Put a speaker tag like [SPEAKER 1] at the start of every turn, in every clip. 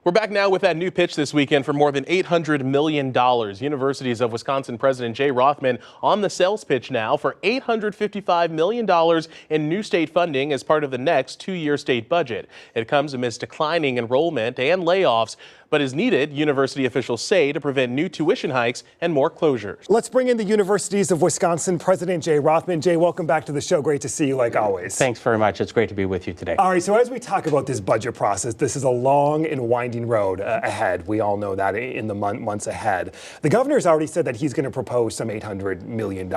[SPEAKER 1] We're back now with that new pitch this weekend for more than $800 million. Universities of Wisconsin President Jay Rothman on the sales pitch now for $855 million in new state funding as part of the next two-year state budget. It comes amidst declining enrollment and layoffs, but is needed, university officials say, to prevent new tuition hikes and more closures.
[SPEAKER 2] Let's bring in the Universities of Wisconsin President Jay Rothman. Jay, welcome back to the show. Great to see you like always.
[SPEAKER 3] Thanks very much. It's great to be with you today.
[SPEAKER 2] All right, so as we talk about this budget process, this is a long and winding road ahead. We all know that in the months ahead. The governor has already said that he's going to propose some $800 million.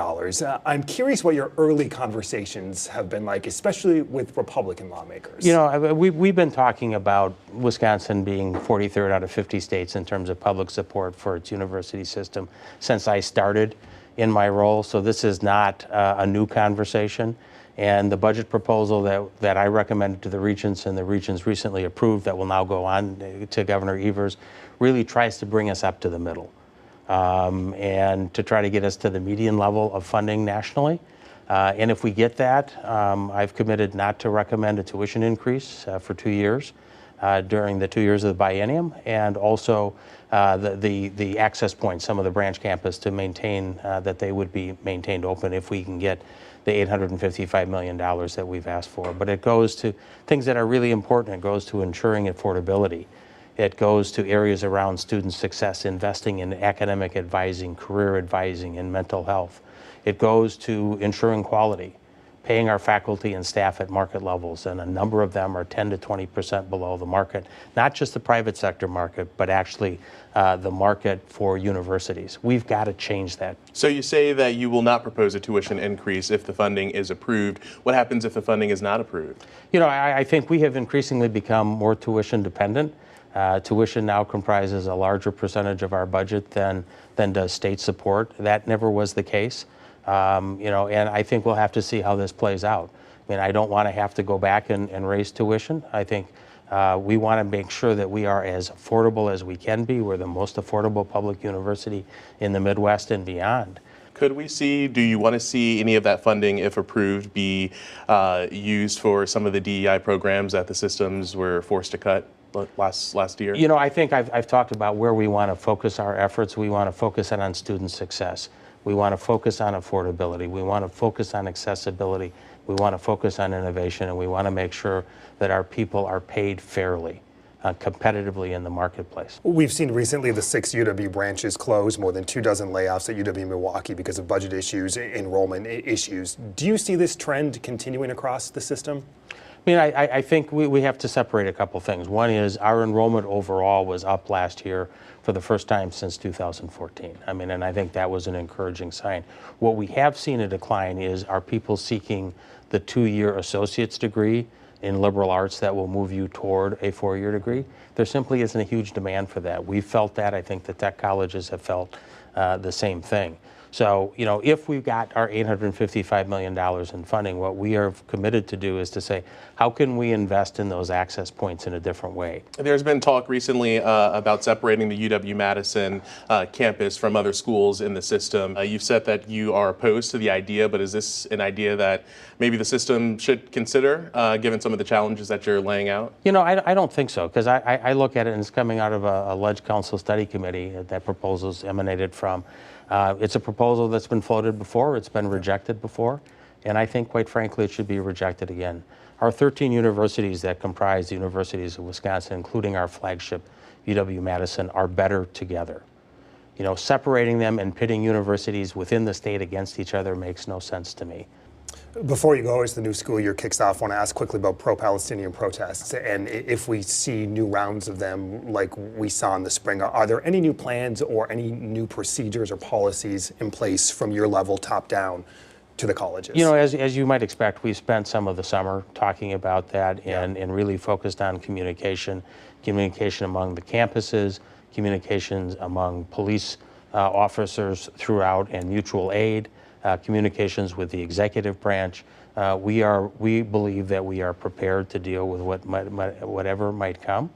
[SPEAKER 2] I'm curious what your early conversations have been like, especially with Republican lawmakers.
[SPEAKER 3] You know, we've been talking about Wisconsin being 43rd out of 50 states in terms of public support for its university system since I started in my role. So this is not a new conversation. And the budget proposal that I recommended to the regents and the regents recently approved that will now go on to Governor Evers really tries to bring us up to the middle and to try to get us to the median level of funding nationally. And if we get that, I've committed not to recommend a tuition increase for 2 years during the 2 years of the biennium, and also the access points, some of the branch campus, to maintain that they would be maintained open if we can get the $855 million that we've asked for. But it goes to things that are really important. It goes to ensuring affordability. It goes to areas around student success, investing in academic advising, career advising, and mental health. It goes to ensuring quality, paying our faculty and staff at market levels, and a number of them are 10 to 20% below the market, not just the private sector market, but actually the market for universities. We've got to change that.
[SPEAKER 1] So you say that you will not propose a tuition increase if the funding is approved. What happens if the funding is not approved?
[SPEAKER 3] You know, I think we have increasingly become more tuition dependent. Tuition now comprises a larger percentage of our budget than does state support. That never was the case. You know, and I think we'll have to see how this plays out. I mean, I don't want to have to go back and raise tuition. I think we want to make sure that we are as affordable as we can be. We're the most affordable public university in the Midwest and beyond.
[SPEAKER 1] Could we see, do you want to see any of that funding, if approved, be used for some of the DEI programs that the systems were forced to cut last year?
[SPEAKER 3] You know, I think I've talked about where we want to focus our efforts. We want to focus it on student success. We want to focus on affordability. We want to focus on accessibility. We want to focus on innovation, and we want to make sure that our people are paid fairly, competitively in the marketplace.
[SPEAKER 2] We've seen recently the 6 UW branches close, more than 24 layoffs at UW-Milwaukee because of budget issues, enrollment issues. Do you see this trend continuing across the system?
[SPEAKER 3] I mean, I think we have to separate a couple things. One is our enrollment overall was up last year for the first time since 2014. I mean, and I think that was an encouraging sign. What we have seen a decline is are people seeking the 2-year associate's degree in liberal arts that will move you toward a 4-year degree. There simply isn't a huge demand for that. We've felt that. I think the tech colleges have felt the same thing. So, you know, if we've got our $855 million in funding, what we are committed to do is to say, how can we invest in those access points in a different way?
[SPEAKER 1] There's been talk recently about separating the UW-Madison campus from other schools in the system. You've said that you are opposed to the idea, but is this an idea that maybe the system should consider, given some of the challenges that you're laying out?
[SPEAKER 3] You know, I don't think so, because I look at it and it's coming out of a Ledge Council study committee that proposals emanated from. It's a proposal that's been floated before, it's been rejected before, and I think, quite frankly, it should be rejected again. Our 13 universities that comprise the Universities of Wisconsin, including our flagship UW-Madison, are better together. You know, separating them and pitting universities within the state against each other makes no sense to me.
[SPEAKER 2] Before you go, as the new school year kicks off, I want to ask quickly about pro-Palestinian protests, and if we see new rounds of them like we saw in the spring, are there any new plans or any new procedures or policies in place from your level top down to the colleges?
[SPEAKER 3] You know, as you might expect, we spent some of the summer talking about that and really focused on communication among the campuses, communications among police officers throughout, and mutual aid. Communications with the executive branch. We believe that we are prepared to deal with whatever might come.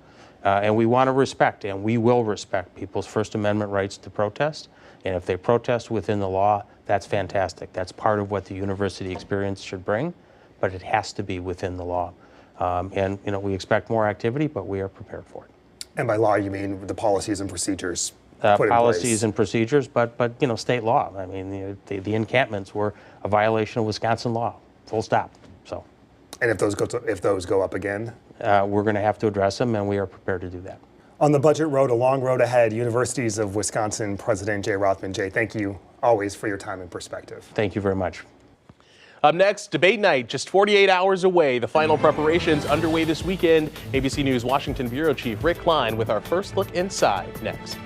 [SPEAKER 3] And we want to respect, and we will respect, people's First Amendment rights to protest. And if they protest within the law, that's fantastic. That's part of what the university experience should bring, but it has to be within the law. And, you know, we expect more activity, but we are prepared for it.
[SPEAKER 2] And by law, you mean the policies and procedures put in
[SPEAKER 3] Policies
[SPEAKER 2] place.
[SPEAKER 3] and procedures, but state law. I mean, the encampments were a violation of Wisconsin law, full stop. So
[SPEAKER 2] And if those go up again?
[SPEAKER 3] we're going to have to address them, and we are prepared to do that.
[SPEAKER 2] On the budget road, a long road ahead, Universities of Wisconsin President Jay Rothman. Jay, thank you always for your time and perspective.
[SPEAKER 3] Thank you very much.
[SPEAKER 1] Up next, debate night, just 48 hours away. The final preparations underway this weekend. ABC News Washington Bureau Chief Rick Klein with our first look inside next.